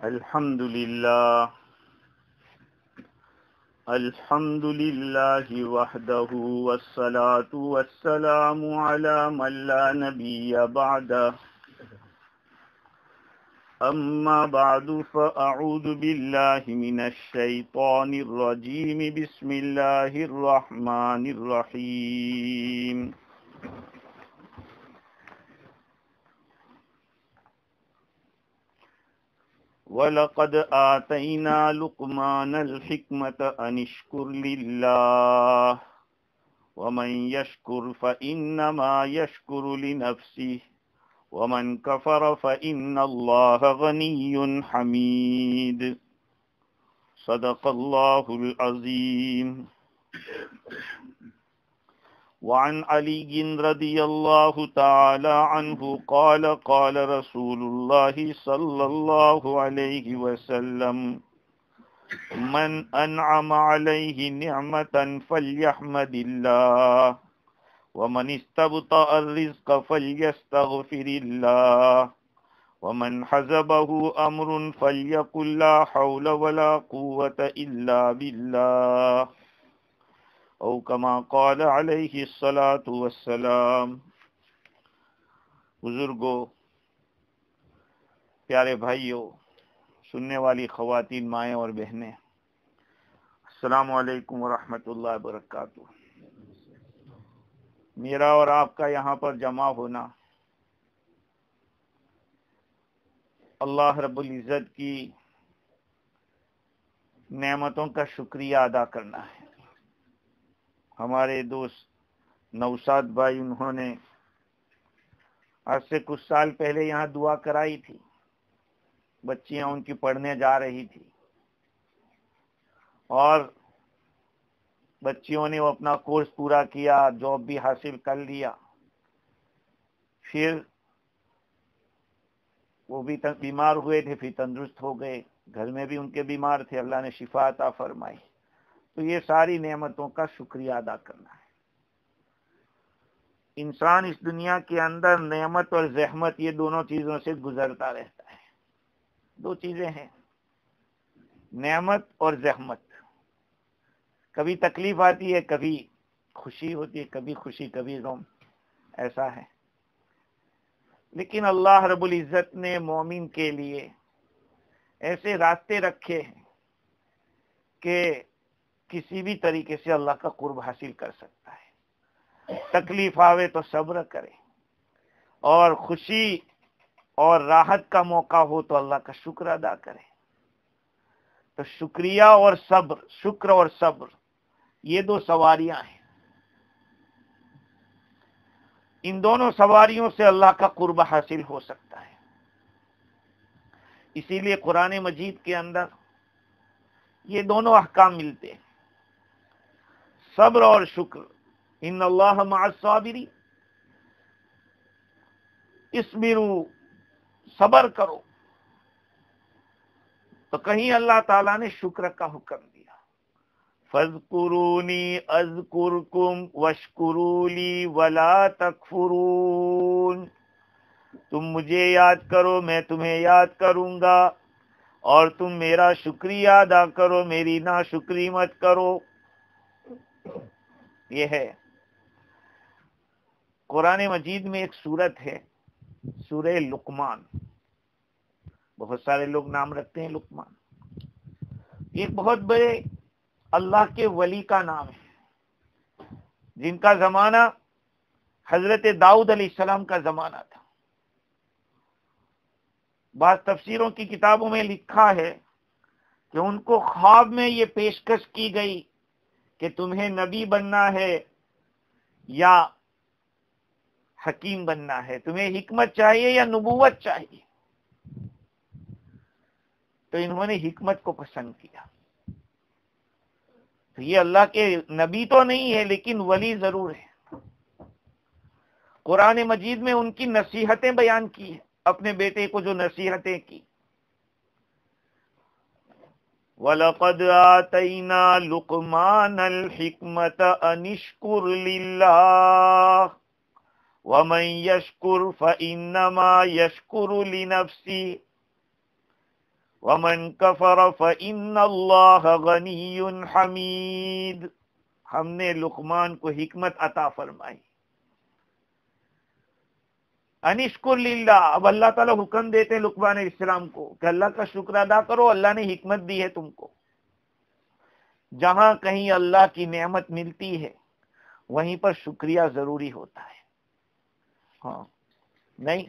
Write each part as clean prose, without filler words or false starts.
الحمد لله وحده والصلاة والسلام على من لا نبي بعده أما بعد فأعوذ بالله من الشيطان الرجيم بسم الله الرحمن الرحيم وَلَقَدْ آتَيْنَا لُقْمَانَ الْحِكْمَةَ أَنِ اشْكُرْ لِلَّهِ وَمَنْ يَشْكُرْ فَإِنَّمَا يَشْكُرُ لِنَفْسِهِ وَمَنْ كَفَرَ فَإِنَّ اللَّهَ غَنِيٌّ حَمِيدٌ صدق الله العظيم. وعن علي رضي الله تعالى عنه قال قال رسول الله صلى الله عليه وسلم من أنعم عليه نعمة فليحمد الله ومن استبطأ الرزق فليستغفر الله ومن حزبه أمر فليقل لا حول ولا قوة إلا بالله او کما قال علیہ الصلاۃ والسلام. بزرگوں، پیارے بھائیوں، سننے والی خواتین، مائیں اور بہنیں، السلام علیکم ورحمۃ اللہ وبرکاتہ. میرا اور آپ کا یہاں پر جمع ہونا اللہ رب العزت کی نعمتوں کا شکریہ ادا کرنا ہے. ہمارے دوست نوشاد بھائی، انہوں نے آج سے کچھ سال پہلے یہاں دعا کرائی تھی. بچیاں ان کی پڑھنے جا رہی تھی اور بچیوں نے وہ اپنا کورس پورا کیا، جاب بھی حاصل کر لیا. پھر وہ بھی بیمار ہوئے تھے، پھر تندرست ہو گئے. گھر میں بھی ان کے بیمار تھے، اللہ نے شفا عطا فرمائی. تو یہ ساری نعمتوں کا شکریہ ادا کرنا ہے. انسان اس دنیا کے اندر نعمت اور زحمت، یہ دونوں چیزوں سے گزرتا رہتا ہے. دو چیزیں ہیں، نعمت اور زحمت. کبھی تکلیف آتی ہے، کبھی خوشی ہوتی ہے، کبھی خوشی کبھی غم، ایسا ہے. لیکن اللہ رب العزت نے مومن کے لیے ایسے راستے رکھے ہیں کہ کسی بھی طریقے سے اللہ کا قرب حاصل کر سکتا ہے. تکلیف آوے تو صبر کرے، اور خوشی اور راحت کا موقع ہو تو اللہ کا شکر ادا کرے. تو شکریہ اور صبر، شکر اور صبر، یہ دو سواریاں ہیں. ان دونوں سواریوں سے اللہ کا قرب حاصل ہو سکتا ہے. اسی لیے قرآن مجید کے اندر یہ دونوں احکام ملتے ہیں، صبر اور شکر. ان اللہ مع الصابرین، اصبروا، صبر کرو. تو کہیں اللہ تعالیٰ نے شکر کا حکم دیا، فاذکرونی اذکرکم واشکروا لی ولا تکفرون. تم مجھے یاد کرو، میں تمہیں یاد کروں گا، اور تم میرا شکریہ ادا کرو، میری ناشکری مت کرو. یہ ہے قرآن مجید میں ایک سورت ہے، سورہ لقمان. بہت سارے لوگ نام رکھتے ہیں لقمان. ایک بہت بڑے اللہ کے ولی کا نام ہے، جن کا زمانہ حضرت داؤد علیہ السلام کا زمانہ تھا. بعض تفسیروں کی کتابوں میں لکھا ہے کہ ان کو خواب میں یہ پیشکش کی گئی کہ تمہیں نبی بننا ہے یا حکیم بننا ہے، تمہیں حکمت چاہیے یا نبوت چاہیے. تو انہوں نے حکمت کو پسند کیا. تو یہ اللہ کے نبی تو نہیں ہے، لیکن ولی ضرور ہے. قرآن مجید میں ان کی نصیحتیں بیان کی ہیں، اپنے بیٹے کو جو نصیحتیں کی. وَلَقَدْ آتَيْنَا لُقْمَانَ الْحِكْمَةَ أَنِ اشْكُرْ لِلَّهِ وَمَنْ يَشْكُرْ فَإِنَّمَا يَشْكُرُ لِنَفْسِهِ وَمَنْ كَفَرَ فَإِنَّ اللَّهَ غَنِيٌّ حَمِيدٌ. ہم نے لقمان کو حکمت عطا فرمائی. انشکر للہ. اب اللہ تعالیٰ حکم دیتے ہیں لقمان علیہ السلام کو کہ اللہ کا شکر ادا کرو، اللہ نے حکمت دی ہے تم کو. جہاں کہیں اللہ کی نعمت ملتی ہے وہیں پر شکریہ ضروری ہوتا ہے. ہاں نہیں،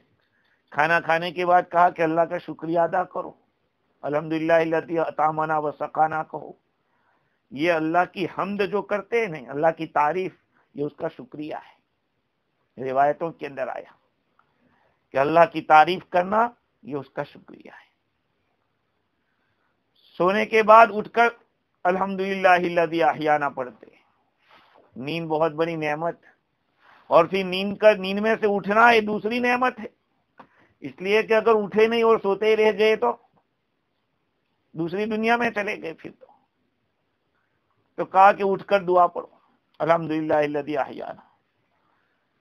کھانا کھانے کے بعد کہا کہ اللہ کا شکریہ ادا کرو، الحمدللہ الذی اطعمنا وسقانا کہو. یہ اللہ کی حمد جو کرتے ہیں، نہیں اللہ کی تعریف، یہ اس کا شکریہ ہے. روایتوں کے اندر آیا کہ اللہ کی تعریف کرنا یہ اس کا شکریہ ہے. سونے کے بعد اٹھ کر الحمدللہ الذی احیانا پڑھتے. نیند بہت بڑی نعمت، اور پھر نیند میں سے اٹھنا یہ دوسری نعمت ہے. اس لیے کہ اگر اٹھے نہیں اور سوتے ہی رہ گئے تو دوسری دنیا میں چلے گئے. پھر تو کہا کہ اٹھ کر دعا پڑھو الحمدللہ الذی احیانا.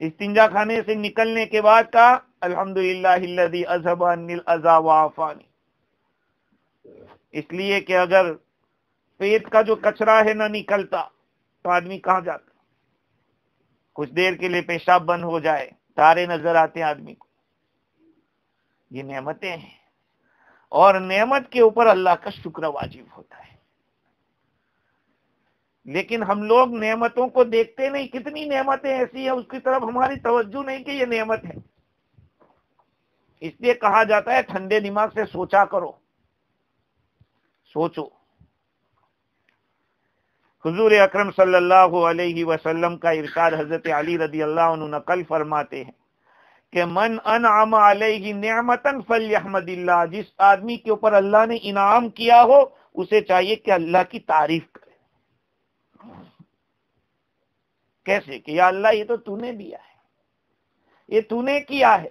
استنجا کھانے سے نکلنے کے بعد کہا الحمدللہ الذی اذھب عنی الاذی وعافانی. اس لیے کہ اگر پیٹ کا جو کچرا ہے نہ نکلتا تو آدمی کہاں جاتا. کچھ دیر کے لیے پیشاب بند ہو جائے، تارے نظر آتے ہیں آدمی کو. یہ نعمتیں ہیں، اور نعمت کے اوپر اللہ کا شکر واجب ہوتا ہے. لیکن ہم لوگ نعمتوں کو دیکھتے نہیں. کتنی نعمتیں ایسی ہیں اس کی طرف ہماری توجہ نہیں کہ یہ نعمت ہے. اس لیے کہا جاتا ہے ٹھنڈے دماغ سے سوچا کرو، سوچو. حضور اکرم صلی اللہ علیہ وسلم کا ارشاد حضرت علی رضی اللہ عنہ نقل فرماتے ہیں کہ من انعم علیہ نعمتا فلیحمد اللہ. جس آدمی کے اوپر اللہ نے انعام کیا ہو اسے چاہیے کہ اللہ کی تعریف کرے. کیسے کہ یا اللہ یہ تو نے دیا ہے، یہ تو نے کیا ہے.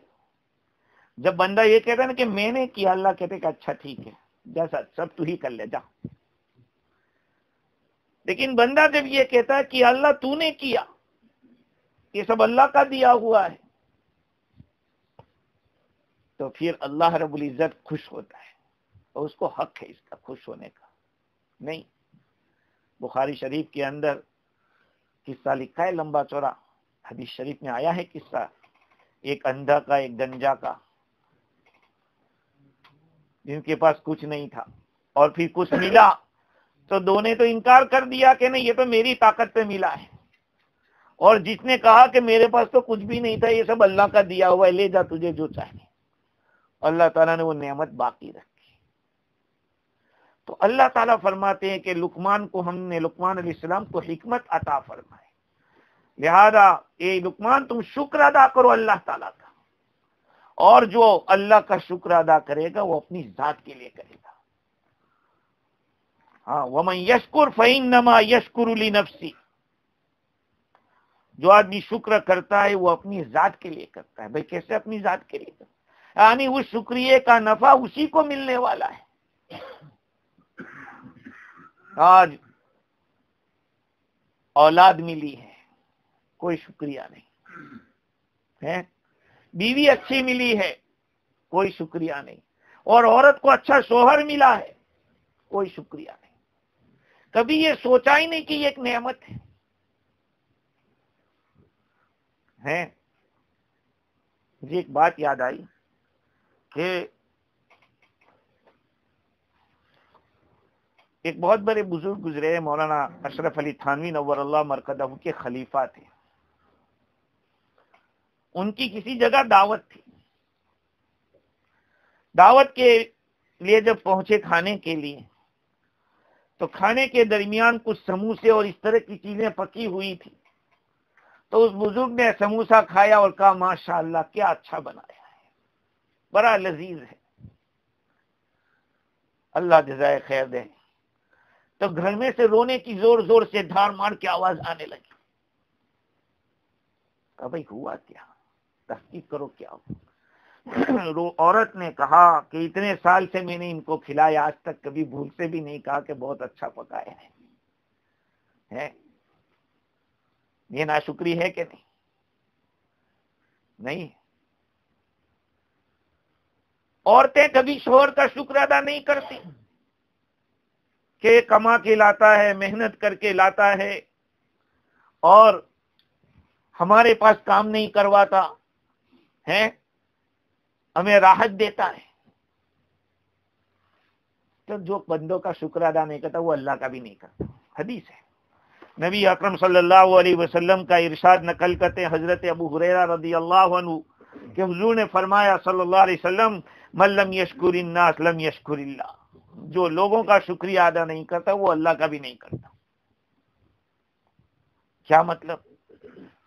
جب بندہ یہ کہتا ہے نا کہ میں نے کیا، اللہ کہتے کہ اچھا ٹھیک ہے، جیسا سب تو ہی کر لے جا. لیکن بندہ جب یہ کہتا ہے کہ اللہ تو نے کیا، یہ سب اللہ کا دیا ہوا ہے، تو پھر اللہ رب العزت خوش ہوتا ہے، اور اس کو حق ہے اس کا خوش ہونے کا. نہیں، بخاری شریف کے اندر قصہ لکھا ہے لمبا چوڑا، حدیث شریف میں آیا ہے قصہ ایک اندھا کا ایک گنجا کا، جن کے پاس کچھ نہیں تھا اور پھر کچھ ملا تو دونوں نے تو انکار کر دیا کہ نہیں یہ تو میری طاقت پہ ملا ہے. اور جس نے کہا کہ میرے پاس تو کچھ بھی نہیں تھا، یہ سب اللہ کا دیا ہوا ہے، لے جا تجھے جو چاہیے. اللہ تعالیٰ نے وہ نعمت باقی رکھی. تو اللہ تعالیٰ فرماتے ہیں کہ لقمان علیہ السلام کو حکمت عطا فرمائے. لہذا اے لقمان تم شکر ادا کرو اللہ تعالیٰ کا، اور جو اللہ کا شکر ادا کرے گا وہ اپنی ذات کے لیے کرے گا. ہاں وَمَن يَشْكُرْ فَإِنَّمَا يَشْكُرُ لِنَفْسِهِ. جو آدمی شکر کرتا ہے وہ اپنی ذات کے لیے کرتا ہے. بھئی کیسے اپنی ذات کے لیے کرتا ہے؟ یعنی اس شکریہ کا نفع اسی کو ملنے والا ہے. آج اولاد ملی ہے، کوئی شکریہ نہیں ہے. بیوی اچھی ملی ہے، کوئی شکریہ نہیں. اور عورت کو اچھا شوہر ملا ہے، کوئی شکریہ نہیں. کبھی یہ سوچا ہی نہیں کہ یہ ایک نعمت ہے. مجھے ایک بات یاد آئی کہ ایک بہت بڑے بزرگ گزرے، مولانا اشرف علی تھانوی نور اللہ مرقدہ کے خلیفہ تھے. ان کی کسی جگہ دعوت تھی. دعوت کے لیے جب پہنچے کھانے کے لیے تو کھانے کے درمیان کچھ سموسے اور اس طرح کی چیزیں پکی ہوئی تھی. تو اس بزرگ نے سموسہ کھایا اور کہا ماشاءاللہ کیا اچھا بنایا ہے، بڑا لذیذ ہے، اللہ جزائے خیر دے. تو گھر میں سے رونے کی زور زور سے دھار مار کے آواز آنے لگی. کہا بھائی ہوا کیا، تحقیق کرو کیا ہوا. عورت نے کہا کہ اتنے سال سے میں نے ان کو کھلایا، آج تک کبھی بھول سے بھی نہیں کہا کہ بہت اچھا پکایا ہے. یہ ناشکری ہے کہ نہیں؟ نہیں. عورتیں کبھی شوہر کا شکر ادا نہیں کرتی کہ کما کے لاتا ہے، محنت کر کے لاتا ہے اور ہمارے پاس کام نہیں کرواتا ہے، ہمیں راحت دیتا ہے. تو جو بندوں کا شکر ادا نہیں کرتا وہ اللہ کا بھی نہیں کرتا. حدیث ہے، نبی اکرم صلی اللہ علیہ وسلم کا ارشاد نقل کرتے ہیں حضرت ابو ہریرہ رضی اللہ عنہ کہ حضور نے فرمایا صلی اللہ علیہ وسلم، من لم یشکر الناس لم یشکر اللہ. جو لوگوں کا شکریہ ادا نہیں کرتا وہ اللہ کا بھی نہیں کرتا. کیا مطلب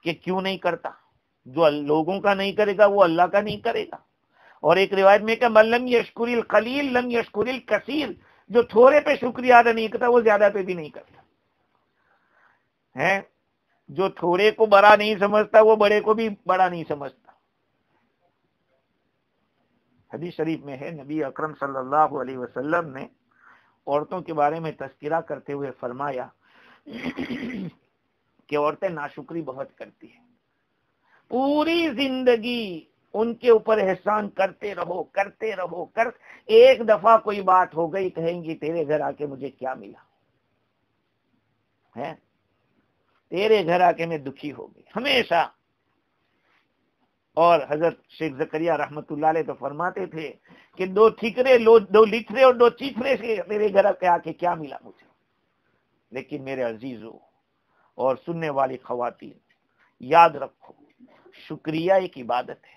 کہ کیوں نہیں کرتا؟ جو لوگوں کا نہیں کرے گا وہ اللہ کا نہیں کرے گا. اور ایک روایت میں کہ من لم یشکر القلیل لم یشکر الکثیر. جو تھوڑے پہ شکریہ ادا نہیں کرتا وہ زیادہ پہ بھی نہیں کرتا ہے. جو تھوڑے کو بڑا نہیں سمجھتا وہ بڑے کو بھی بڑا نہیں سمجھتا. حدیث شریف میں ہے، نبی اکرم صلی اللہ علیہ وسلم نے عورتوں کے بارے میں تذکرہ کرتے ہوئے فرمایا کہ عورتیں ناشکری بہت کرتی ہیں، پوری زندگی ان کے اوپر احسان کرتے رہو کرتے رہو ایک دفعہ کوئی بات ہو گئی کہیں گی تیرے گھر آ کے مجھے کیا ملا ہے، تیرے گھر آ کے میں دکھی ہو گئی ہمیشہ. اور حضرت شیخ زکریا رحمت اللہ علیہ تو فرماتے تھے کہ دو لتھرے اور دو چیتھرے سے میرے گھر آ کے کیا ملا مجھے. لیکن میرے عزیزوں اور سننے والی خواتین، یاد رکھو شکریہ ایک عبادت ہے،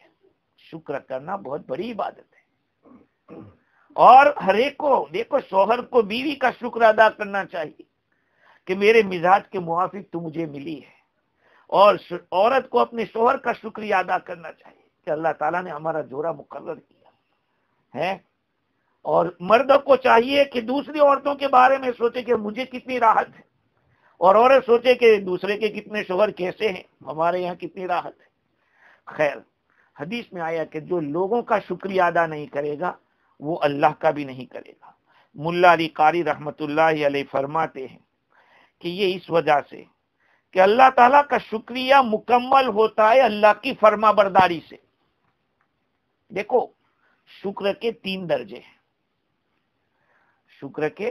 شکر کرنا بہت بڑی عبادت ہے. اور ہر ایک کو دیکھو، شوہر کو بیوی کا شکر ادا کرنا چاہیے کہ میرے مزاج کے موافق تو مجھے ملی ہے، اور عورت کو اپنے شوہر کا شکریہ ادا کرنا چاہیے کہ اللہ تعالیٰ نے ہمارا جوڑا مقرر کیا ہے. اور مرد کو چاہیے کہ دوسری عورتوں کے بارے میں سوچے کہ مجھے کتنی راحت ہے، اور عورت سوچے کہ دوسرے کے کتنے شوہر کیسے ہیں، ہمارے یہاں کتنی راحت ہے. خیر، حدیث میں آیا کہ جو لوگوں کا شکریہ ادا نہیں کرے گا وہ اللہ کا بھی نہیں کرے گا. ملا علی قاری رحمت اللہ علیہ فرماتے ہیں کہ یہ اس وجہ سے کہ اللہ تعالیٰ کا شکریہ مکمل ہوتا ہے اللہ کی فرما برداری سے. دیکھو، شکر کے 3 درجے ہیں، شکر کے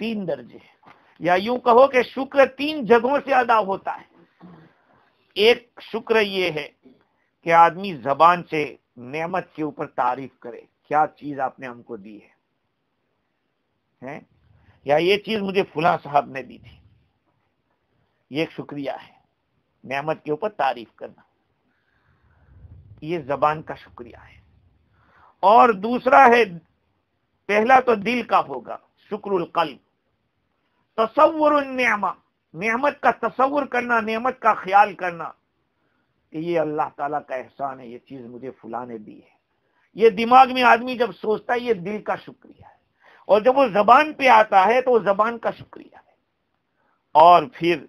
3 درجے ہیں، یا یوں کہو کہ شکر 3 جگہوں سے ادا ہوتا ہے. ایک شکر یہ ہے کہ آدمی زبان سے نعمت کے اوپر تعریف کرے، کیا چیز آپ نے ہم کو دی ہے، یا یہ چیز مجھے فلاں صاحب نے دی تھی. یہ ایک شکریہ ہے، نعمت کے اوپر تعریف کرنا، یہ زبان کا شکریہ ہے. اور دوسرا ہے، پہلا تو دل کا ہوگا، شکر القلب، تصور النعمہ، نعمت کا تصور کرنا، نعمت کا خیال کرنا کہ یہ اللہ تعالیٰ کا احسان ہے، یہ چیز مجھے فلاں نے دی ہے. یہ دماغ میں آدمی جب سوچتا ہے یہ دل کا شکریہ ہے، اور جب وہ زبان پہ آتا ہے تو وہ زبان کا شکریہ ہے. اور پھر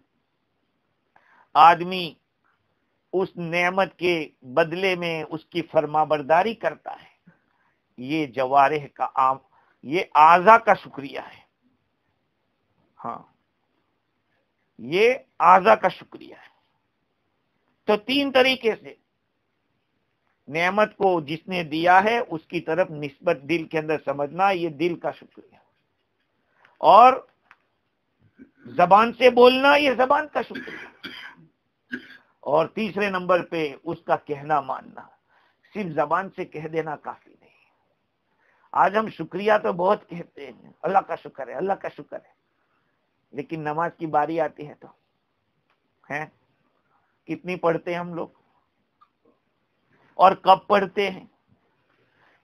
آدمی اس نعمت کے بدلے میں اس کی فرما برداری کرتا ہے، یہ جوارح کا عام، یہ اعضاء کا شکریہ ہے. ہاں، یہ اعضاء کا شکریہ ہے. تو 3 طریقے سے نعمت کو جس نے دیا ہے اس کی طرف نسبت دل کے اندر سمجھنا، یہ دل کا شکریہ. اور زبان سے بولنا، یہ زبان کا شکریہ. اور تیسرے نمبر پہ اس کا کہنا ماننا، صرف زبان سے کہہ دینا کافی نہیں. آج ہم شکریہ تو بہت کہتے ہیں، اللہ کا شکر ہے، اللہ کا شکر ہے، لیکن نماز کی باری آتی ہے تو ہیں کتنی پڑھتے ہیں ہم لوگ، اور کب پڑھتے ہیں،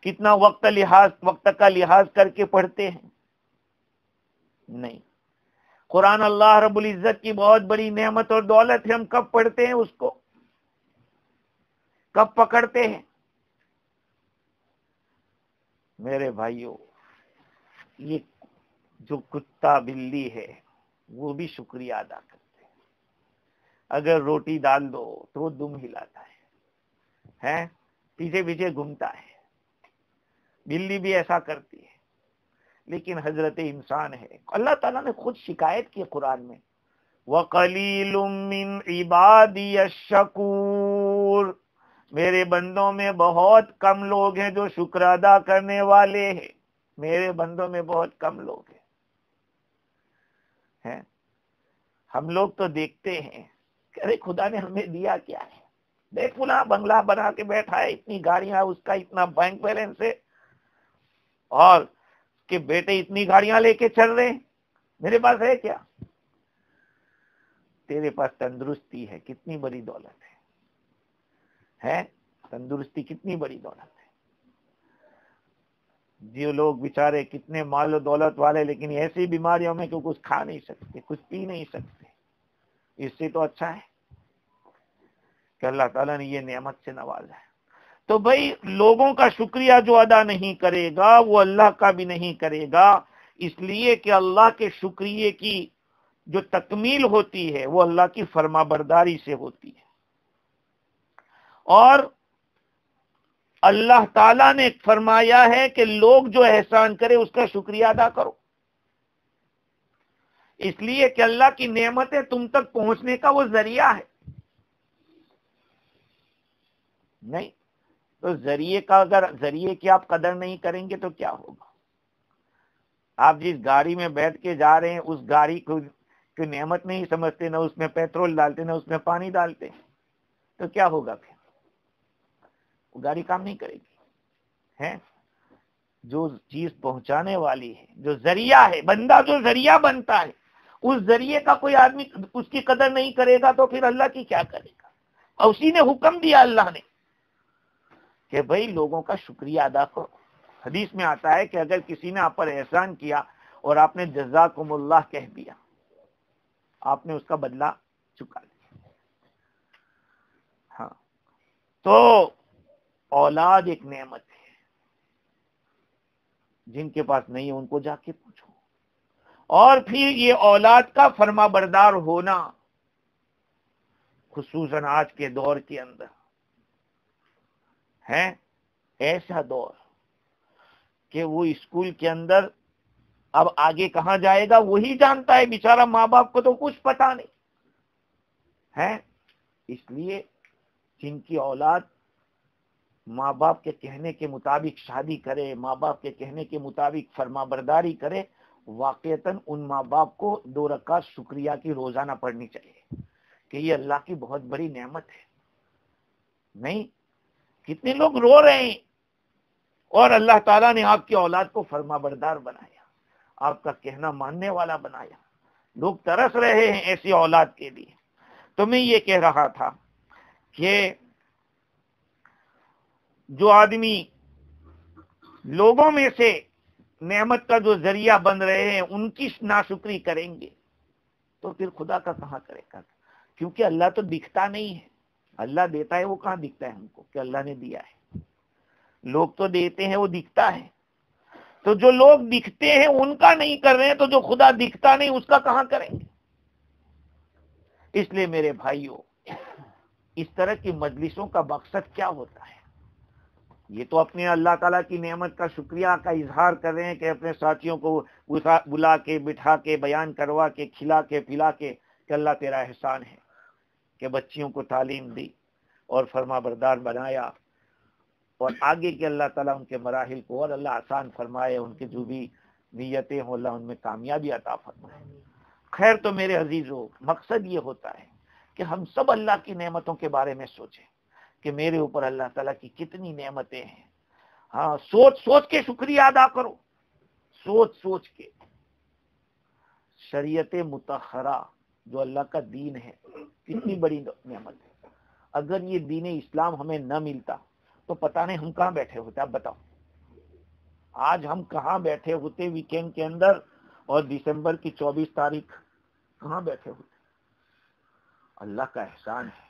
کتنا وقت کا لحاظ کر کے پڑھتے ہیں. نہیں، قرآن اللہ رب العزت کی بہت بڑی نعمت اور دولت ہے، ہم کب پڑھتے ہیں، اس کو کب پکڑتے ہیں. میرے بھائیوں، یہ جو کتا بلی ہے وہ بھی شکریہ ادا کرتے ہیں. اگر روٹی ڈال دو تو وہ دم ہلاتا ہے، پیچھے پیچھے گھومتا ہے. بلی بھی ایسا کرتی ہے، لیکن حضرت انسان ہے. اللہ تعالیٰ نے خود شکایت کی قرآن میں، وَقَلِيلٌ مِّنْ عِبَادِيَ الشَّكُورُ، میرے بندوں میں بہت کم لوگ ہیں جو شکر ادا کرنے والے ہیں، میرے بندوں میں بہت کم لوگ ہیں۔ ہم لوگ تو دیکھتے ہیں کہ ارے خدا نے ہمیں دیا کیا ہے، دیکھ فلاں بنگلہ بنا کے بیٹھا ہے، اتنی گاڑیاں، اس کا اتنا بینک بیلنس ہے، اور کہ بیٹے اتنی گاڑیاں لے کے چل رہے ہیں، میرے پاس ہے کیا؟ تیرے پاس تندرستی ہے، کتنی بڑی دولت ہے، تندرستی کتنی بڑی دولت ہے۔ جو لوگ بیچارے کتنے مال و دولت والے لیکن ایسی بیماریوں میں کہ کچھ کھا نہیں سکتے، کچھ پی نہیں سکتے، اس سے تو اچھا ہے کہ اللہ تعالیٰ نے یہ نعمت سے نوازا ہے۔ تو بھائی لوگوں کا شکریہ جو ادا نہیں کرے گا وہ اللہ کا بھی نہیں کرے گا، اس لیے کہ اللہ کے شکریہ کی جو تکمیل ہوتی ہے وہ اللہ کی فرما برداری سے ہوتی ہے، اور اللہ تعالیٰ نے فرمایا ہے کہ لوگ جو احسان کرے اس کا شکریہ ادا کرو، اس لیے کہ اللہ کی نعمتیں تم تک پہنچنے کا وہ ذریعہ ہے۔ نہیں تو ذریعے کا، اگر ذریعے کی آپ قدر نہیں کریں گے تو کیا ہوگا؟ آپ جس گاڑی میں بیٹھ کے جا رہے ہیں اس گاڑی کو نعمت نہیں سمجھتے، نہ اس میں پیٹرول ڈالتے، نہ اس میں پانی ڈالتے، تو کیا ہوگا؟ پھر وہ گاڑی کام نہیں کرے گی، ہے؟ جو چیز پہنچانے والی ہے، جو ذریعہ ہے، بندہ جو ذریعہ بنتا ہے، اس ذریعے کا کوئی آدمی اس کی قدر نہیں کرے گا تو پھر اللہ کی کیا کرے گا؟ اور اسی نے حکم دیا اللہ نے کہ بھائی لوگوں کا شکریہ ادا کرو۔ حدیث میں آتا ہے کہ اگر کسی نے آپ پر احسان کیا اور آپ نے جزاکم اللہ کہہ دیا، آپ نے اس کا بدلہ چکا لیا۔ ہاں، تو اولاد ایک نعمت ہے، جن کے پاس نہیں ہے ان کو جا کے پوچھو، اور پھر یہ اولاد کا فرما بردار ہونا، خصوصاً آج کے دور کے اندر ہے ایسا دور کہ وہ اسکول کے اندر اب آگے کہاں جائے گا وہی جانتا ہے، بیچارہ ماں باپ کو تو کچھ پتا نہیں ہے۔ اس لیے جن کی اولاد ماں باپ کے کہنے کے مطابق شادی کرے، ماں باپ کے کہنے کے مطابق فرما برداری کرے، واقعتاً ان ماں باپ کو 2 رکعت شکریہ کی روزانہ پڑھنی چاہیے کہ یہ اللہ کی بہت بڑی نعمت ہے۔ نہیں، کتنے لوگ رو رہے ہیں اور اللہ تعالیٰ نے آپ کی اولاد کو فرما بردار بنایا، آپ کا کہنا ماننے والا بنایا، لوگ ترس رہے ہیں ایسی اولاد کے لیے۔ تو میں یہ کہہ رہا تھا کہ جو آدمی لوگوں میں سے نعمت کا جو ذریعہ بن رہے ہیں ان کی ناشکری کریں گے تو پھر خدا کا کہاں کرے گا؟ کیونکہ اللہ تو دکھتا نہیں ہے، اللہ دیتا ہے، وہ کہاں دکھتا ہے ہم کو کہ اللہ نے دیا ہے؟ لوگ تو دیتے ہیں، وہ دکھتا ہے۔ تو جو لوگ دکھتے ہیں ان کا نہیں کر رہے ہیں تو جو خدا دکھتا نہیں اس کا کہاں کریں گے؟ اس لیے میرے بھائیوں، اس طرح کی مجلسوں کا مقصد کیا ہوتا ہے؟ یہ تو اپنے اللہ تعالیٰ کی نعمت کا شکریہ کا اظہار کر رہے ہیں کہ اپنے ساتھیوں کو بلا کے، بٹھا کے، بیان کروا کے، کھلا کے، پلا کے کہ اللہ تیرا احسان ہے کہ بچیوں کو تعلیم دی اور فرما بردار بنایا، اور آگے کے اللہ تعالیٰ ان کے مراحل کو اور اللہ آسان فرمائے، ان کے جو بھی نیتیں ہوں اللہ ان میں کامیابی عطا فرمائے۔ خیر تو میرے عزیزو، مقصد یہ ہوتا ہے کہ ہم سب اللہ کی نعمتوں کے بارے میں سوچیں کہ میرے اوپر اللہ تعالیٰ کی کتنی نعمتیں ہیں۔ ہاں، سوچ سوچ کے شکریہ ادا کرو، سوچ سوچ کے۔ شریعت مطہرہ جو اللہ کا دین ہے کتنی بڑی نعمت ہے۔ اگر یہ دین اسلام ہمیں نہ ملتا تو پتہ نہیں ہم کہاں بیٹھے ہوتے۔ آپ بتاؤ آج ہم کہاں بیٹھے ہوتے ویکینڈ کے اندر، اور دسمبر کی 24 تاریخ کہاں بیٹھے ہوتے؟ اللہ کا احسان ہے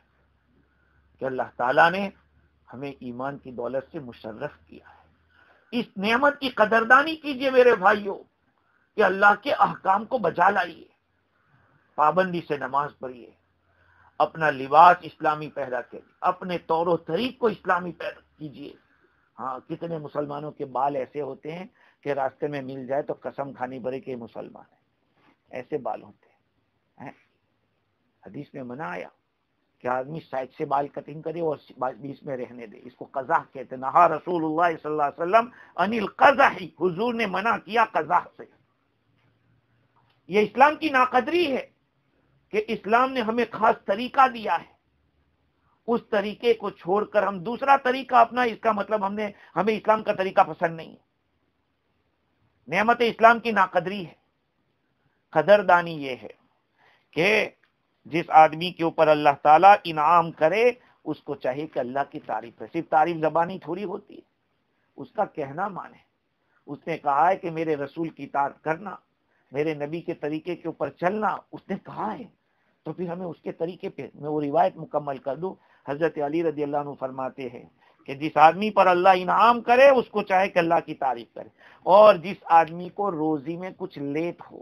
کہ اللہ تعالیٰ نے ہمیں ایمان کی دولت سے مشرف کیا ہے۔ اس نعمت کی قدردانی کیجئے میرے بھائیوں کہ اللہ کے احکام کو بجا لائیے، پابندی سے نماز پڑھیے، اپنا لباس اسلامی پیدا کیجیے، اپنے طور و طریق کو اسلامی پیدا کیجیے۔ ہاں، کتنے مسلمانوں کے بال ایسے ہوتے ہیں کہ راستے میں مل جائے تو قسم کھانی پڑے کہ مسلمان ہے، ایسے بال ہوتے ہیں۔ حدیث میں منع آیا کہ آدمی سائڈ سے بال کٹنگ کرے اور بیچ میں رہنے دے، اس کو قزح کہتے ہیں۔ نہا رسول اللہ صلی اللہ علیہ وسلم عن القزح، حضور نے منع کیا قزح سے۔ یہ اسلام کی ناقدری ہے کہ اسلام نے ہمیں خاص طریقہ دیا ہے، اس طریقے کو چھوڑ کر ہم دوسرا طریقہ اپنا، اس کا مطلب ہمیں اسلام کا طریقہ پسند نہیں ہے۔ نعمت اسلام کی ناقدری ہے۔ قدردانی یہ ہے کہ جس آدمی کے اوپر اللہ تعالیٰ انعام کرے اس کو چاہیے کہ اللہ کی تعریف ہے۔ صرف تعریف زبانی تھوڑی ہوتی ہے، اس کا کہنا مانے۔ اس نے کہا ہے کہ میرے رسول کی اطاعت کرنا، میرے نبی کے طریقے کے اوپر چلنا، اس نے کہا ہے، تو پھر ہمیں اس کے طریقے پہ، میں وہ روایت مکمل کر دوں۔ حضرت علی رضی اللہ عنہ فرماتے ہیں کہ جس آدمی پر اللہ انعام کرے اس کو چاہے کہ اللہ کی تعریف کرے، اور جس آدمی کو روزی میں کچھ لیٹ ہو،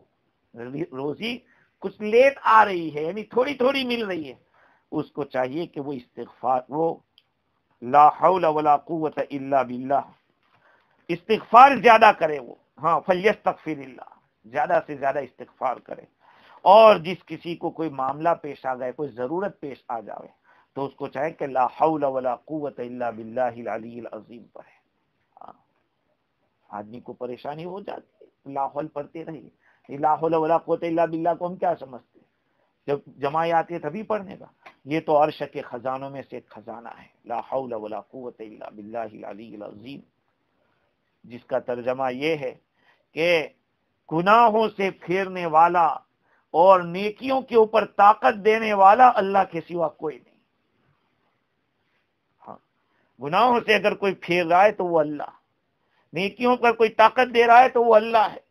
روزی کچھ لیٹ آ رہی ہے، یعنی تھوڑی تھوڑی مل رہی ہے، اس کو چاہیے کہ وہ استغفار، وہ لا حول ولا قوت الا باللہ، استغفار زیادہ کرے، وہ ہاں فلیستغفر اللہ، زیادہ سے زیادہ استغفار کرے۔ اور جس کسی کو کوئی معاملہ پیش آ گئے، کوئی ضرورت پیش آ جائے، تو اس کو چاہے کہ لا حول ولا قوت الا باللہ العلی العظیم پر ہے۔ آدمی کو پریشانی ہو جاتی ہے، لا حول پڑھتے رہیے۔ لا حول ولا قوت الا باللہ کو ہم کیا سمجھتے ہیں؟ جب جمع آتی ہے تبھی پڑھنے کا؟ یہ تو عرش کے خزانوں میں سے ایک خزانہ ہے، لا حول ولا قوت الا باللہ العلی العظیم، جس کا ترجمہ یہ ہے کہ گناہوں سے پھیرنے والا اور نیکیوں کے اوپر طاقت دینے والا اللہ کے سوا کوئی نہیں۔ ہاں، گناہوں سے اگر کوئی پھیر رہا ہے تو وہ اللہ، نیکیوں پر کوئی طاقت دے رہا ہے تو وہ اللہ ہے۔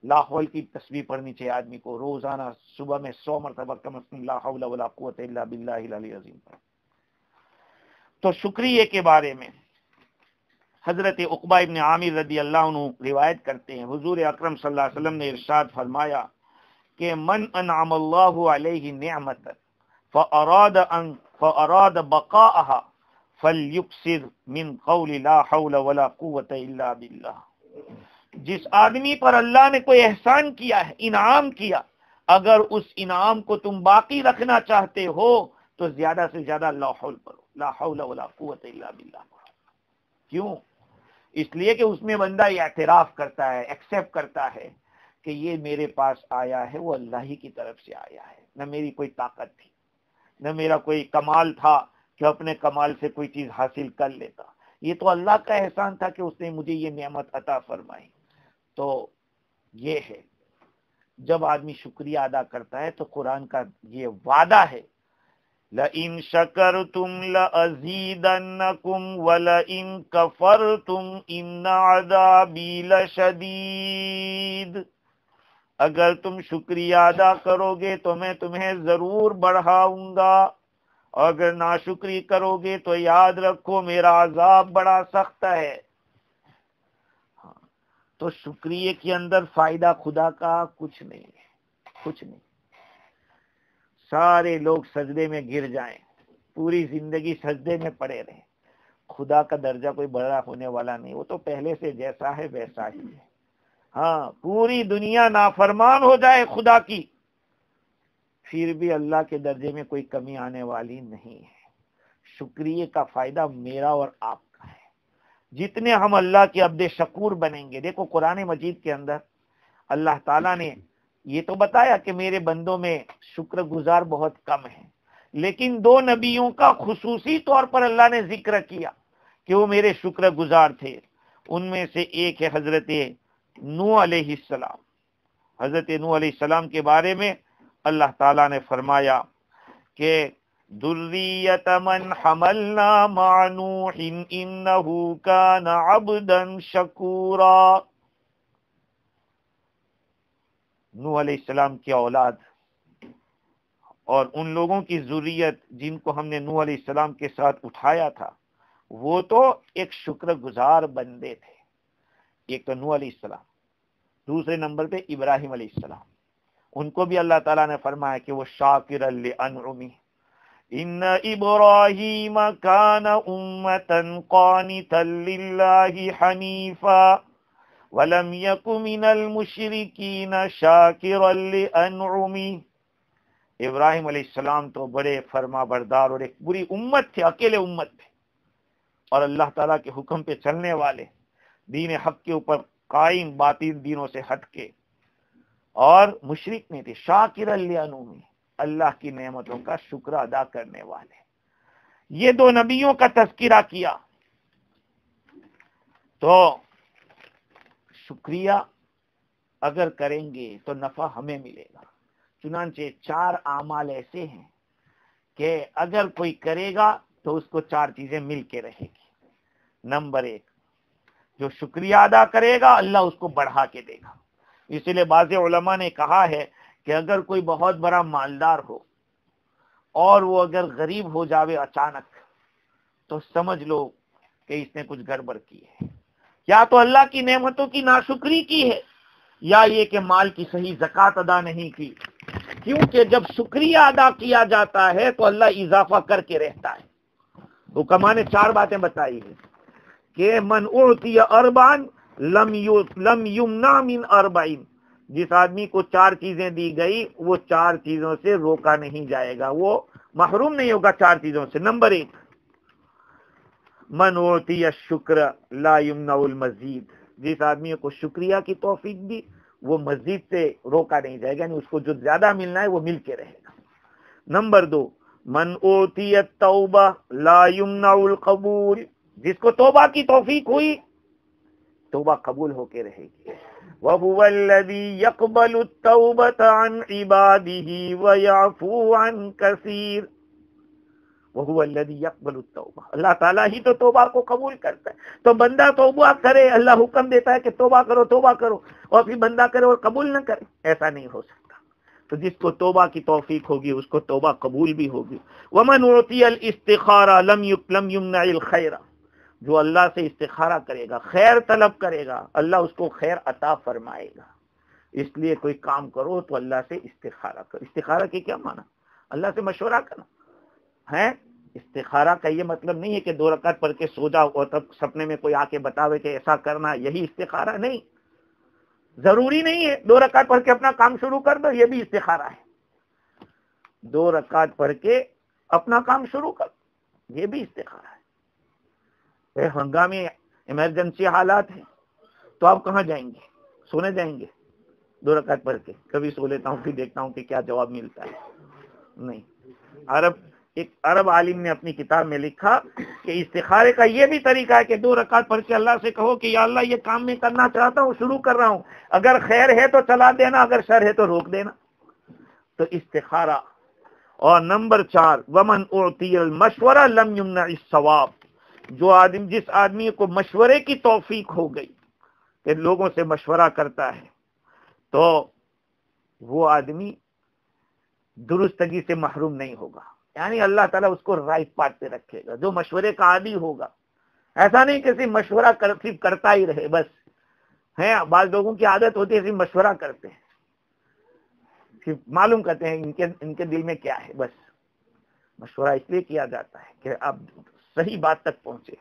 لا حول کی تسبیح پڑھنی چاہیے آدمی کو روزانہ، صبح میں 100 مرتبہ کم از کم لا حول ولا قوت الا باللہ العلی العظیم پر۔ تو شکریہ کے بارے میں حضرت عقبہ ابن عامر رضی اللہ عنہ روایت کرتے ہیں، حضور اکرم صلی اللہ علیہ وسلم نے ارشاد فرمایا کہ من انعم اللہ علیہ نعمت فاراد بقاءها فلیکثر من قول لا حول ولا قوت الا باللہ۔ جس آدمی پر اللہ نے کوئی احسان کیا ہے، انعام کیا، اگر اس انعام کو تم باقی رکھنا چاہتے ہو تو زیادہ سے زیادہ لا حول پڑھو، لا حول ولا قوت الا باللہ پڑھو۔ کیوں؟ اس لیے کہ اس میں بندہ یہ اعتراف کرتا ہے، ایکسیپٹ کرتا ہے کہ یہ میرے پاس آیا ہے وہ اللہ ہی کی طرف سے آیا ہے، نہ میری کوئی طاقت تھی، نہ میرا کوئی کمال تھا کہ اپنے کمال سے کوئی چیز حاصل کر لیتا، یہ تو اللہ کا احسان تھا کہ اس نے مجھے یہ نعمت عطا فرمائی۔ تو یہ ہے، جب آدمی شکریہ ادا کرتا ہے تو قرآن کا یہ وعدہ ہے، لَإِن شَكَرْتُمْ لَأَزِيدَنَّكُمْ وَلَإِن كَفَرْتُمْ إِنَّ عَذَابِي لَشَدِيدٌ۔ اگر تم شکریہ ادا کرو گے تو میں تمہیں ضرور بڑھاؤں گا، اور اگر ناشکری کرو گے تو یاد رکھو میرا عذاب بڑا سخت ہے۔ تو شکریہ کے اندر فائدہ خدا کا کچھ نہیں ہے، کچھ نہیں۔ سارے لوگ سجدے میں گر جائیں، پوری زندگی سجدے میں پڑے رہیں، خدا کا درجہ کوئی بڑا ہونے والا نہیں، وہ تو پہلے سے جیسا ہے ویسا ہی ہے۔ ہاں، پوری دنیا نافرمان ہو جائے خدا کی، پھر بھی اللہ کے درجے میں کوئی کمی آنے والی نہیں ہے۔ شکریہ کا فائدہ میرا اور آپ کا ہے۔ جتنے ہم اللہ کے عبد شکور بنیں گے، دیکھو قرآن مجید کے اندر اللہ تعالیٰ نے یہ تو بتایا کہ میرے بندوں میں شکر گزار بہت کم ہیں، لیکن دو نبیوں کا خصوصی طور پر اللہ نے ذکر کیا کہ وہ میرے شکر گزار تھے۔ ان میں سے ایک ہے حضرت نوح علیہ السلام۔ حضرت نوح علیہ السلام کے بارے میں اللہ تعالیٰ نے فرمایا کہ ذریۃ من حملنا مع نوح انہ کان عبدا شکورا۔ نوح علیہ السلام کی اولاد اور ان لوگوں کی ذریت جن کو ہم نے نوح علیہ السلام کے ساتھ اٹھایا تھا، وہ تو ایک شکر گزار بندے تھے۔ ایک تو نوح علیہ السلام، دوسرے نمبر پہ ابراہیم علیہ السلام، ان کو بھی اللہ تعالیٰ نے فرمایا کہ وہ شاکر لانعمہ، ان ابراہیم کان امۃ قانتا للہ حنیفا ولم یک من المشرکین شاکرا لانعمہ۔ ابراہیم علیہ السلام تو بڑے فرما بردار اور ایک بری امت تھے، اکیلے امت تھے، اور اللہ تعالیٰ کے حکم پہ چلنے والے، دین حق کے اوپر قائم، باطل دینوں سے ہٹ کے، اور مشرک نہیں تھے، شاکر لانعمہ، اللہ کی نعمتوں کا شکر ادا کرنے والے۔ یہ دو نبیوں کا تذکرہ کیا، تو شکریہ اگر کریں گے تو نفع ہمیں ملے گا۔ چنانچہ 4 اعمال ایسے ہیں کہ اگر کوئی کرے گا تو اس کو 4 چیزیں مل کے رہے گی۔ نمبر 1، جو شکریہ ادا کرے گا اللہ اس کو بڑھا کے دے گا۔ اسی لیے بعض علماء نے کہا ہے کہ اگر کوئی بہت بڑا مالدار ہو اور وہ اگر غریب ہو جاوے اچانک، تو سمجھ لو کہ اس نے کچھ گڑبڑ کی ہے، یا تو اللہ کی نعمتوں کی ناشکری کی ہے، یا یہ کہ مال کی صحیح زکوٰۃ ادا نہیں کی، کیونکہ جب شکریہ ادا کیا جاتا ہے تو اللہ اضافہ کر کے رہتا ہے۔ حکماء نے 4 باتیں بتائی ہیں کہ من اعطی اربعا لم یمنع من 40، جس آدمی کو 4 چیزیں دی گئی وہ 4 چیزوں سے روکا نہیں جائے گا، وہ محروم نہیں ہوگا 4 چیزوں سے۔ نمبر 1، من اعطی الشکر لا یمنع المزید، جس آدمی کو شکریہ کی توفیق دی وہ مزید سے روکا نہیں جائے گا، یعنی اس کو جو زیادہ ملنا ہے وہ مل کے رہے گا۔ نمبر 2، من اعطی التوبہ لا یمنع القبول، جس کو توبہ کی توفیق ہوئی توبہ قبول ہو کے رہے گی۔ وَهُوَ الَّذِي يَقْبَلُ التَّوْبَةَ عَنْ عِبَادِهِ وَيَعْفُو عَنْ كَثِيرٍ۔ وَهُوَ الَّذِي يَقْبَلُ التَّوْبَةَ، اللہ تعالیٰ ہی تو توبہ کو قبول کرتا ہے۔ تو بندہ توبہ کرے، اللہ حکم دیتا ہے کہ توبہ کرو توبہ کرو، اور پھر بندہ کرے اور قبول نہ کرے، ایسا نہیں ہو سکتا۔ تو جس کو توبہ کی توفیق ہوگی اس کو توبہ قبول بھی ہوگی۔ وَمَنْ اُعْطِيَ الْإِسْتِخَارَ لَمْ يُمْنَعِ الْخَيْرَ، جو اللہ سے استخارہ کرے گا، خیر طلب کرے گا، اللہ اس کو خیر عطا فرمائے گا۔ اس لیے کوئی کام کرو تو اللہ سے استخارہ کرو۔ استخارہ کی کیا معنی؟ اللہ سے مشورہ کرنا ہے۔ استخارہ کا یہ مطلب نہیں ہے کہ 2 رکعت پڑھ کے سو جاؤ اور تب سپنے میں کوئی آ کے بتاوے کہ ایسا کرنا، یہی استخارہ نہیں۔ ضروری نہیں ہے 2 رکعت پڑھ کے اپنا کام شروع کر دو، یہ بھی استخارہ ہے۔ 2 رکعت پڑھ کے اپنا کام شروع کر دو، یہ بھی استخارہ ہے۔ ہنگامی ایمرجنسی حالات ہیں تو آپ کہاں جائیں گے؟ سونے جائیں گے 2 رکعت پڑھ کے؟ کبھی سو لیتا ہوں پھر دیکھتا ہوں کہ کیا جواب ملتا ہے۔ نہیں، ایک عرب عالم نے اپنی کتاب میں لکھا کہ استخارے کا یہ بھی طریقہ ہے کہ 2 رکعت پڑھ کے اللہ سے کہو کہ یا اللہ یہ کام میں کرنا چاہتا ہوں، شروع کر رہا ہوں، اگر خیر ہے تو چلا دینا، اگر شر ہے تو روک دینا۔ تو استخارہ۔ اور نمبر 4، ومن اعطی المشورہ لم یمنع الثواب، جس آدمی کو مشورے کی توفیق ہو گئی کہ لوگوں سے مشورہ کرتا ہے، تو وہ آدمی درستگی سے محروم نہیں ہوگا، یعنی اللہ تعالیٰ اس کو رائٹ پاتھ پہ رکھے گا۔ جو مشورے کا عادی ہوگا، ایسا نہیں کہ صرف مشورہ صرف کرتا ہی رہے بس، ہے بعض لوگوں کی عادت ہوتی ہے صرف مشورہ کرتے ہیں، صرف معلوم کرتے ہیں ان کے دل میں کیا ہے، بس مشورہ اس لیے کیا جاتا ہے کہ آپ صحیح بات تک پہنچے۔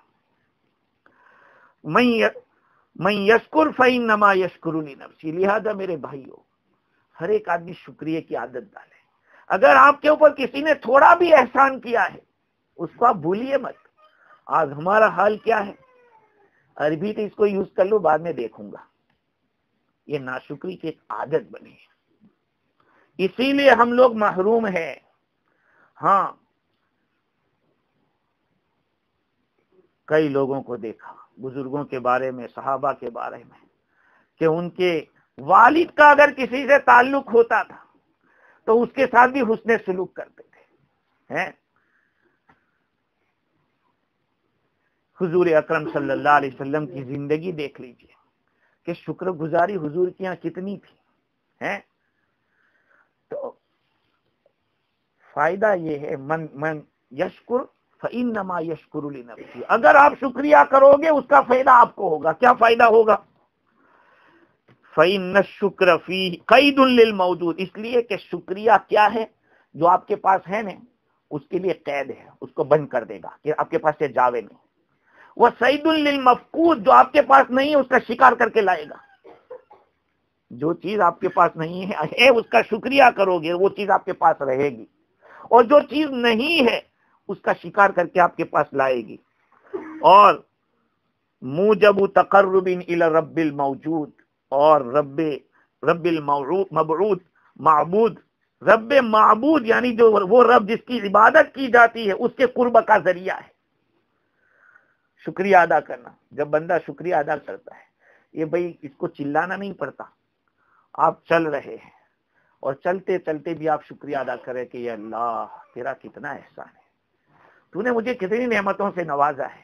من یشکر فإنما یشکر لنفسہ، لہذا میرے بھائیو ہر ایک آدمی شکریہ کی عادت ڈالے۔ اگر آپ کے اوپر کسی نے تھوڑا بھی احسان کیا ہے اس کو آپ بھولیے مت۔ آج ہمارا حال کیا ہے؟ عربی تو اس کو یوز کر لو، بعد میں دیکھوں گا، یہ ناشکری کی ایک عادت بنی ہے، اسی لیے ہم لوگ محروم ہیں۔ ہاں، کئی لوگوں کو دیکھا، بزرگوں کے بارے میں، صحابہ کے بارے میں، کہ ان کے والد کا اگر کسی سے تعلق ہوتا تھا تو اس کے ساتھ بھی حسن سلوک کرتے تھے۔ حضور اکرم صلی اللہ علیہ وسلم کی زندگی دیکھ لیجئے کہ شکر گزاری حضور کی یہاں کتنی تھی۔ تو فائدہ یہ ہے، من یشکر فإنما یشکر لنفسہ، اگر آپ شکریہ کرو گے اس کا فائدہ آپ کو ہوگا۔ کیا فائدہ ہوگا؟ فإن الشکر فیہ قید للموجود، اس لیے کہ شکریہ کیا ہے؟ جو آپ کے پاس ہے نا اس کے لیے قید ہے، اس کو بند کر دے گا کہ آپ کے پاس سے جاوے نہیں۔ وہ صید للمفقود، جو آپ کے پاس نہیں ہے اس کا شکار کر کے لائے گا۔ جو چیز آپ کے پاس نہیں ہے اس کا شکریہ کرو گے وہ چیز آپ کے پاس رہے گی، اور جو چیز نہیں ہے اس کا شکار کر کے آپ کے پاس لائے گی۔ اور موجب تقرب الی رب الموجود، اور رب المبعوث معبود، رب معبود یعنی جو وہ رب جس کی عبادت کی جاتی ہے اس کے قرب کا ذریعہ ہے شکریہ ادا کرنا۔ جب بندہ شکریہ ادا کرتا ہے، یہ بھائی اس کو چلانا نہیں پڑتا، آپ چل رہے ہیں اور چلتے چلتے بھی آپ شکریہ ادا کریں کہ یہ اللہ تیرا کتنا احسان ہے، تو نے مجھے کتنی نعمتوں سے نوازا ہے،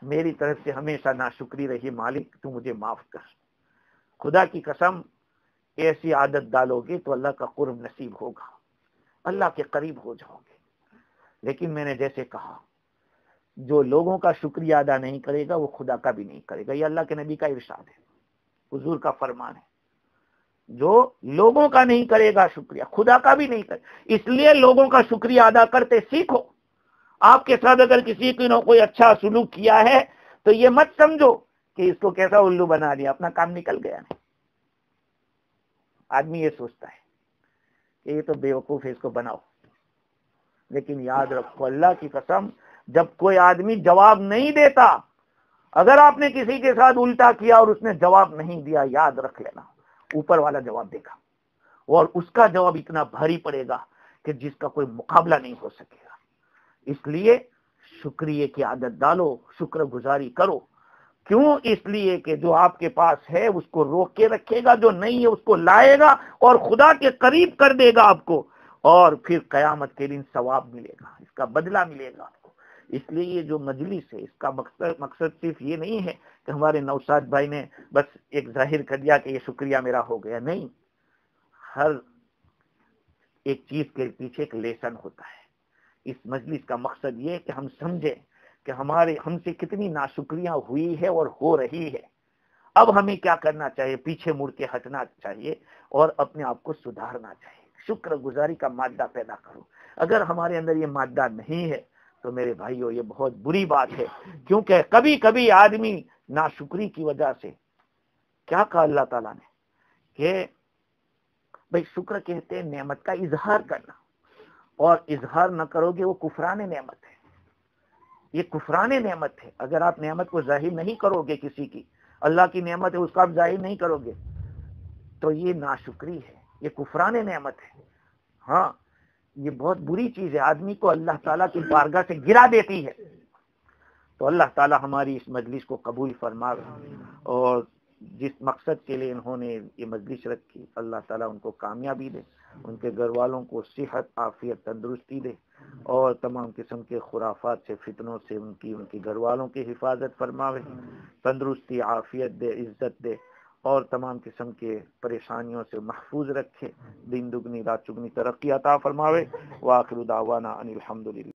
میری طرف سے ہمیشہ ناشکری رہی مالک، تو مجھے معاف کر۔ خدا کی قسم ایسی عادت ڈالو گے تو اللہ کا قرب نصیب ہوگا، اللہ کے قریب ہو جاؤ گے۔ لیکن میں نے جیسے کہا، جو لوگوں کا شکریہ ادا نہیں کرے گا وہ خدا کا بھی نہیں کرے گا، یہ اللہ کے نبی کا ارشاد ہے، حضور کا فرمان ہے۔ جو لوگوں کا نہیں کرے گا شکریہ، خدا کا بھی نہیں کرے، اس لیے لوگوں کا شکریہ ادا کرتے سیکھو۔ آپ کے ساتھ اگر کسی نے کوئی اچھا سلوک کیا ہے تو یہ مت سمجھو کہ اس کو کیسا الو بنا دیا، اپنا کام نکل گیا۔ نہیں، آدمی یہ سوچتا ہے کہ یہ تو بیوقوف ہے، اس کو بناؤ، لیکن یاد رکھو اللہ کی قسم جب کوئی آدمی جواب نہیں دیتا، اگر آپ نے کسی کے ساتھ الٹا کیا اور اس نے جواب نہیں دیا، یاد رکھ لینا اوپر والا جواب دے گا، اور اس کا جواب اتنا بھاری پڑے گا کہ جس کا کوئی مقابلہ نہیں ہو سکے گا۔ اس لیے شکریہ کی عادت ڈالو، شکر گزاری کرو۔ کیوں؟ اس لیے کہ جو آپ کے پاس ہے اس کو روک کے رکھے گا، جو نہیں ہے اس کو لائے گا اور خدا کے قریب کر دے گا آپ کو، اور پھر قیامت کے دن ثواب ملے گا، اس کا بدلہ ملے گا آپ کو۔ اس لیے یہ جو مجلس ہے اس کا مقصد صرف یہ نہیں ہے کہ ہمارے نوشاد بھائی نے بس ایک ظاہر کر دیا کہ یہ شکریہ میرا ہو گیا، نہیں، ہر ایک چیز کے پیچھے ایک لیسن ہوتا ہے۔ اس مجلس کا مقصد یہ ہے کہ ہم سمجھیں کہ ہم سے کتنی ناشکریاں ہوئی ہے اور ہو رہی ہے، اب ہمیں کیا کرنا چاہیے، پیچھے مڑ کے ہٹنا چاہیے اور اپنے آپ کو سدھارنا چاہیے، شکر گزاری کا مادہ پیدا کرو۔ اگر ہمارے اندر یہ مادہ نہیں ہے تو میرے بھائیوں یہ بہت بری بات ہے، کیونکہ کبھی کبھی آدمی ناشکری کی وجہ سے، کیا کہا اللہ تعالیٰ نے کہ بھائی شکر کہتے ہیں نعمت کا اظہار کرنا، اور اظہار نہ کرو گے وہ کفران نعمت ہے، یہ کفران نعمت ہے۔ اگر آپ نعمت کو ظاہر نہیں کرو گے، کسی کی اللہ کی نعمت ہے اس کو آپ ظاہر نہیں کرو گے تو یہ ناشکری ہے، یہ کفران نعمت ہے۔ ہاں، یہ بہت بری چیز ہے، آدمی کو اللہ تعالیٰ کی بارگاہ سے گرا دیتی ہے۔ تو اللہ تعالیٰ ہماری اس مجلس کو قبول فرمائے، اور جس مقصد کے لیے انہوں نے یہ مجلس رکھی اللہ تعالیٰ ان کو کامیابی دے، ان کے گھر والوں کو صحت عافیت تندرستی دے، اور تمام قسم کے خرافات سے فتنوں سے ان کے گھر والوں کی حفاظت فرماوے، تندرستی عافیت دے، عزت دے، اور تمام قسم کے پریشانیوں سے محفوظ رکھے، دن دگنی رات چگنی ترقی عطا فرماوے۔ وآخر دعوانا ان الحمدللہ۔